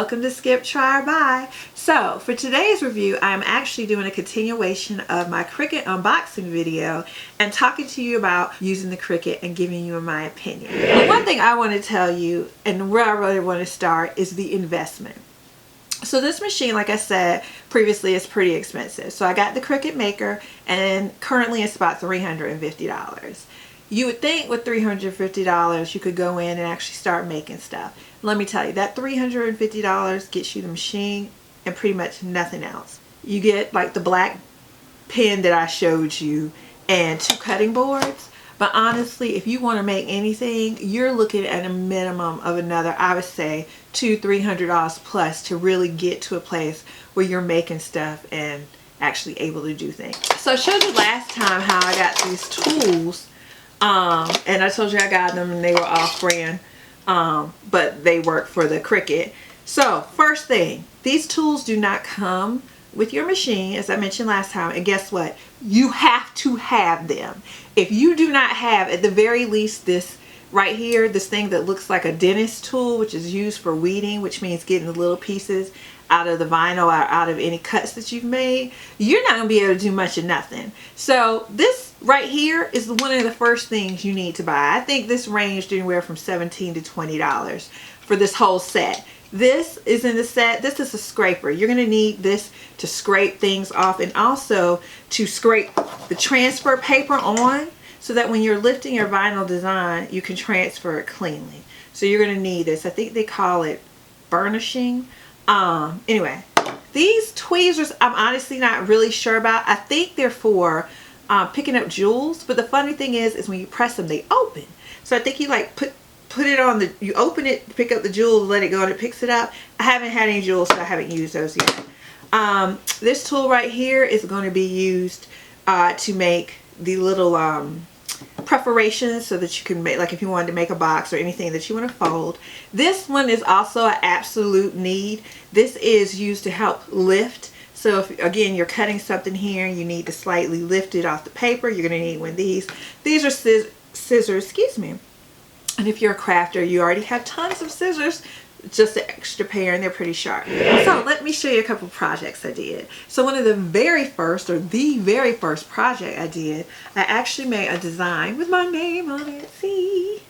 welcome to Skip, Try, or Buy. So for today's review, I'm actually doing a continuation of my Cricut unboxing video and talking to you about using the Cricut and giving you my opinion. But one thing I want to tell you, and where I really want to start, is the investment. So this machine, like I said previously, is pretty expensive. So I got the CRICUT Maker, and currently it's about $350. You would think with $350 you could go in and actually start making stuff. Let me tell you, that $350 gets you the machine and pretty much nothing else. You get like the black pen that I showed you and 2 cutting boards. But honestly, if you want to make anything, you're looking at a minimum of another, I would say, $200–300 plus to really get to a place where you're making stuff and actually able to do things. So I showed you last time how I got these tools. And I told you I got them and they were off brand, but they work for the Cricut. So first thing, these tools do not come with your machine, as I mentioned last time, and guess what? You have to have them. If you do not have, at the very least, this right here, this thing that looks like a dentist tool, which is used for weeding, which means getting the little pieces out of the vinyl or out of any cuts that you've made, you're not gonna be able to do much of nothing. So this right here is one of the first things you need to buy. I think this ranged anywhere from $17 to $20 for this whole set. This is in the set. This is a scraper. You're gonna need this to scrape things off and also to scrape the transfer paper on so that when you're lifting your vinyl design, you can transfer it cleanly. So you're gonna need this. I think they call it burnishing. Anyway, these tweezers I'm honestly not really sure about. I think they're for picking up jewels, but the funny thing is when you press them, they open. So I think you like put it on the, you open it, pick up the jewels, let it go, and it picks it up. I haven't had any jewels, so I haven't used those yet. This tool right here is going to be used to make the little perforations so that you can make, like if you wanted to make a box or anything that you want to fold. This one is also an absolute need. This is used to help lift. So if, again, you're cutting something here and you need to slightly lift it off the paper, you're going to need one of these. These are scissors, excuse me. And if you're a crafter, you already have tons of scissors, just an extra pair, and they're pretty sharp. So let me show you a couple projects I did. So one of the very first, or the very first project I did, I actually made a design with my name on it. See?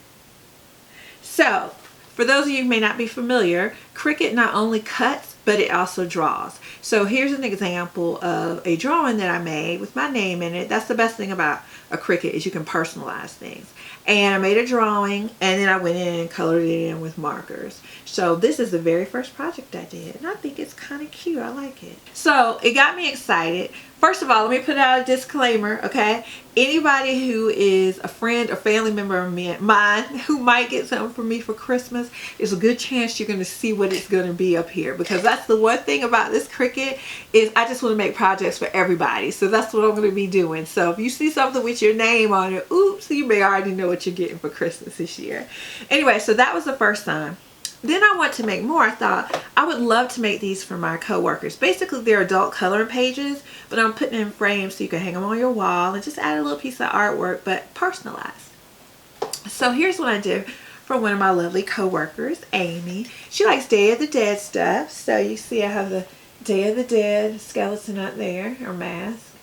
So for those of you who may not be familiar, Cricut not only cuts, but it also draws. So here's an example of a drawing that I made with my name in it. That's the best thing about a Cricut, is you can personalize things. And I made a drawing, and then I went in and colored it in with markers. So this is the very first project I did, and I think it's kind of cute. I like it. So it got me excited. First of all, let me put out a disclaimer, okay? Anybody who is a friend or family member of mine who might get something from me for Christmas, there's a good chance you're going to see what it's going to be up here, because that's the one thing about this Cricut, is I just want to make projects for everybody. So that's what I'm going to be doing. So if you see something with your name on it, oops, you may already know what you're getting for Christmas this year. Anyway, so that was the first time. Then I want to make more. I thought I would love to make these for my coworkers. Basically, they're adult coloring pages, but I'm putting in frames so you can hang them on your wall and just add a little piece of artwork, but personalized. So here's what I did for one of my lovely coworkers, Amy. She likes Day of the Dead stuff. So you see I have the Day of the Dead skeleton up there, or mask.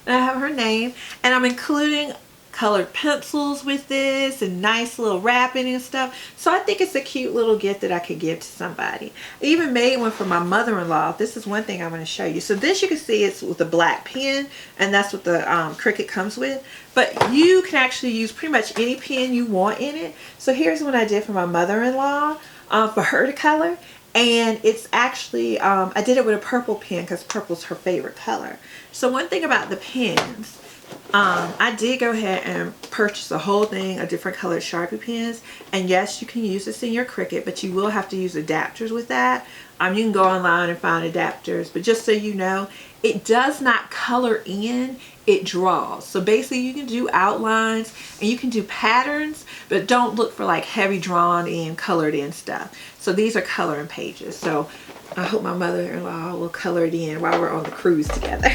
And I have her name, and I'm including colored pencils with this and nice little wrapping and stuff. So I think it's a cute little gift that I could give to somebody. I even made one for my mother-in-law. This is one thing I'm going to show you. So this, you can see it's with a black pen, and that's what the Cricut comes with. But you can actually use pretty much any pen you want in it. So here's what I did for my mother-in-law, for her to color. And it's actually, I did it with a purple pen because purple's her favorite color. So one thing about the pens, I did go ahead and purchase a whole thing of different colored Sharpie pens. And yes, you can use this in your Cricut, but you will have to use adapters with that. You can go online and find adapters, but just so you know, it does not color in, it draws. So basically you can do outlines and you can do patterns, but don't look for like heavy drawn in, colored in stuff. So these are coloring pages. So I hope my mother-in-law will color it in while we're on the cruise together.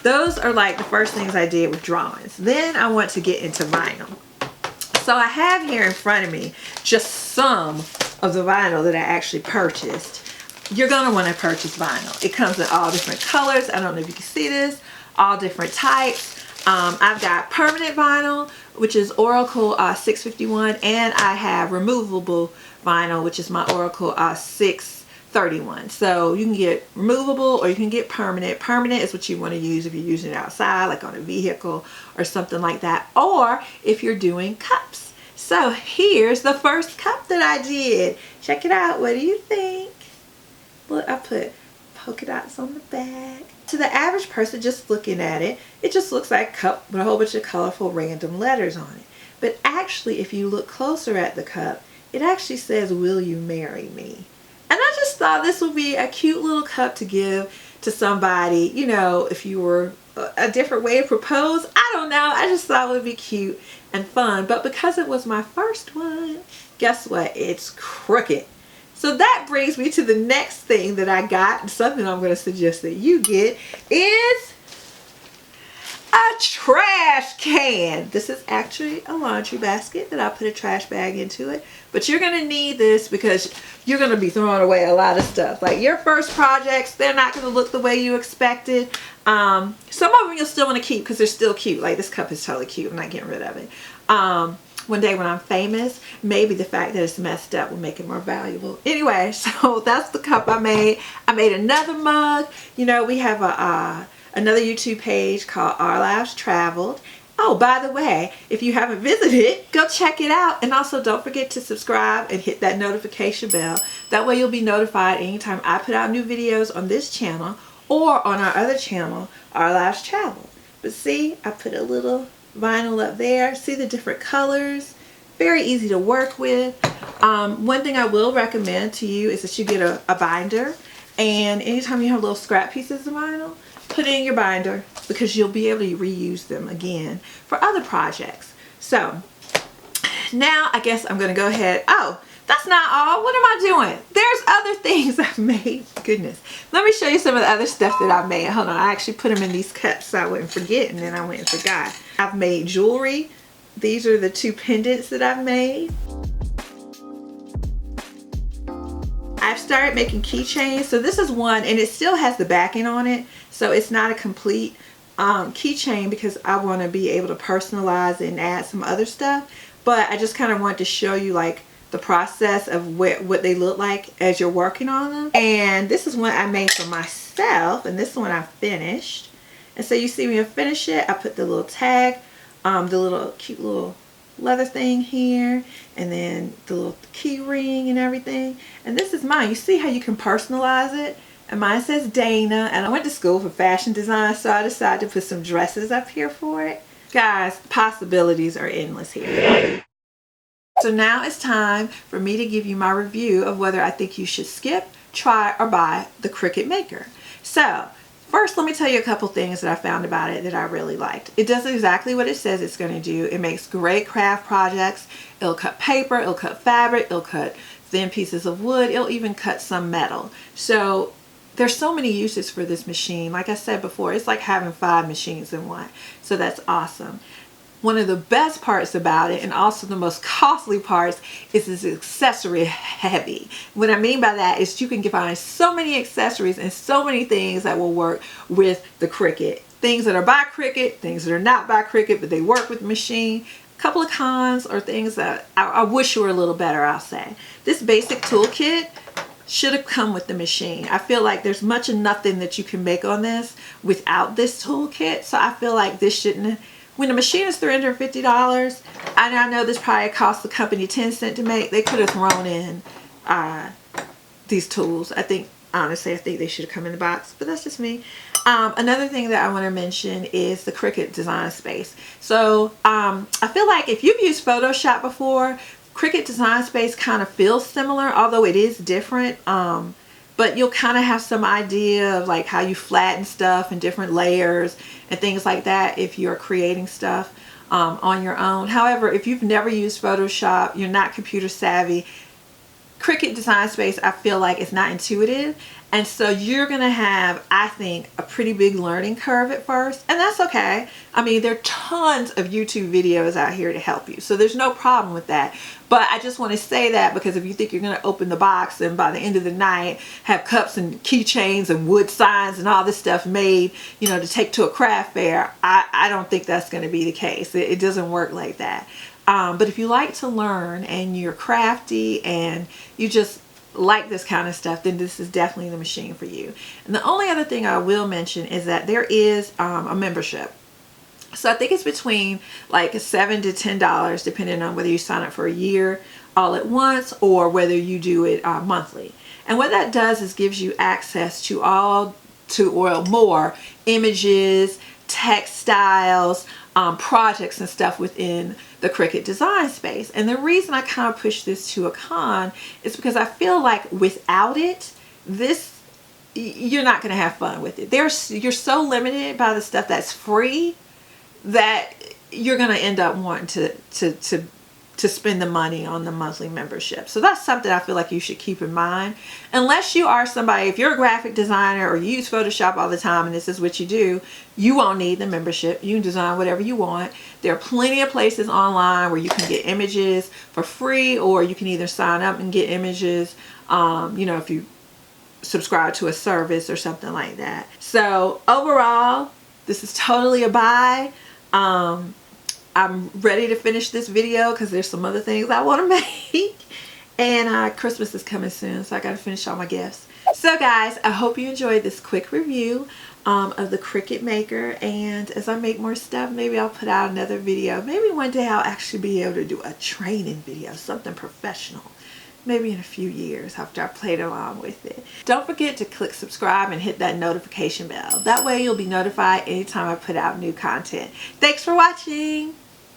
Those are like the first things I did with drawings. Then I want to get into vinyl. So I have here in front of me just some of the vinyl that I actually purchased. You're going to want to purchase vinyl. It comes in all different colors. I don't know if you can see this. All different types. I've got permanent vinyl, which is Oracle 651, and I have removable vinyl, which is my Oracle 631. So you can get removable or you can get permanent. Permanent is what you want to use if you're using it outside, like on a vehicle or something like that, or if you're doing cups. So here's the first cup that I did. Check it out. What do you think? Look, I put polka dots on the back. To the average person just looking at it, it just looks like a cup with a whole bunch of colorful random letters on it. But actually, if you look closer at the cup, it actually says, "Will you marry me?" And I just thought this would be a cute little cup to give to somebody, you know, if you were a different way to propose. I don't know. I just thought it would be cute and fun. But because it was my first one, guess what? It's crooked. So that brings me to the next thing that I got, and something I'm going to suggest that you get is a trash can. This is actually a laundry basket that I put a trash bag into it. But you're going to need this because you're going to be throwing away a lot of stuff. Like your first projects, they're not going to look the way you expected. Some of them you'll still want to keep because they're still cute. Like this cup is totally cute. I'm not getting rid of it. One day when I'm famous, maybe the fact that it's messed up will make it more valuable. Anyway, so that's the cup I made. I made another mug. You know, we have another YouTube page called Our Lives Traveled. Oh, by the way, if you haven't visited, go check it out. And also don't forget to subscribe and hit that notification bell. That way you'll be notified anytime I put out new videos on this channel or on our other channel, Our Lives Traveled. But see, I put a little vinyl up there. See the different colors? Very easy to work with. One thing I will recommend to you is that you get a binder, and anytime you have little scrap pieces of vinyl, put it in your binder because you'll be able to reuse them again for other projects. So now I guess I'm gonna go ahead. Oh, that's not all. What am I doing? There's other things I've made. Goodness. Let me show you some of the other stuff that I've made. Hold on. I actually put them in these cups so I wouldn't forget, and then I went and forgot. I've made jewelry. These are the two pendants that I've made. I've started making keychains. So this is one, and it still has the backing on it. So it's not a complete keychain because I want to be able to personalize it and add some other stuff. But I just kind of wanted to show you like the process of what they look like as you're working on them. And this is one I made for myself, and this one I finished. And so you see when I finish it, I put the little tag, the little cute little leather thing here, and then the little key ring and everything. And this is mine. You see how you can personalize it? And mine says Dana, and I went to school for fashion design, so I decided to put some dresses up here for it. Guys, possibilities are endless here. So now it's time for me to give you my review of whether I think you should skip, try, or buy the CRICUT Maker. So first, let me tell you a couple things that I found about it that I really liked. It does exactly what it says it's going to do. It makes great craft projects. It'll cut paper, it'll cut fabric, it'll cut thin pieces of wood, it'll even cut some metal. So there's so many uses for this machine. Like I said before, it's like having 5 machines in one. So that's awesome. One of the best parts about it, and also the most costly parts, is it's accessory heavy. What I mean by that is you can find so many accessories and so many things that will work with the CRICUT. Things that are by CRICUT, things that are not by CRICUT, but they work with the machine. A couple of cons or things that I wish were a little better, I'll say. This basic toolkit should have come with the machine. I feel like there's much of nothing that you can make on this without this toolkit. So I feel like this shouldn't. When the machine is $350, and I know this probably cost the company 10 cents to make, they could have thrown in these tools. Honestly, I think they should have come in the box, but that's just me. Another thing that I want to mention is the CRICUT Design Space. So I feel like if you've used Photoshop before, CRICUT Design Space kind of feels similar, although it is different. But you'll kind of have some idea of like how you flatten stuff and different layers and things like that if you're creating stuff on your own. However, if you've never used Photoshop, you're not computer savvy, Cricut Design Space, I feel like it's not intuitive, and so you're gonna have, I think, a pretty big learning curve at first, and that's okay. I mean, there are tons of YouTube videos out here to help you, so there's no problem with that. But I just want to say that because if you think you're going to open the box and by the end of the night have cups and keychains and wood signs and all this stuff made, you know, to take to a craft fair, I don't think that's going to be the case. It doesn't work like that. But if you like to learn and you're crafty and you just like this kind of stuff, then this is definitely the machine for you. And the only other thing I will mention is that there is a membership. So I think it's between like $7 to $10 depending on whether you sign up for a year all at once or whether you do it monthly. And what that does is gives you access to or more images, textiles, projects and stuff within the Cricut Design Space. And the reason I kind of push this to a con is because I feel like without it, you're not going to have fun with it. You're so limited by the stuff that's free that you're going to end up wanting to spend the money on the monthly membership. So that's something I feel like you should keep in mind. Unless you are somebody, if you're a graphic designer or you use Photoshop all the time and this is what you do, you won't need the membership. You can design whatever you want. There are plenty of places online where you can get images for free, or you can either sign up and get images, you know, if you subscribe to a service or something like that. So overall, this is totally a buy. I'm ready to finish this video because there's some other things I want to make, and Christmas is coming soon, so I got to finish all my gifts. So guys, I hope you enjoyed this quick review of the CRICUT Maker, and as I make more stuff, maybe I'll put out another video. Maybe one day I'll actually be able to do a training video, something professional. Maybe in a few years after I played along with it. Don't forget to click subscribe and hit that notification bell. That way you'll be notified anytime I put out new content. Thanks for watching.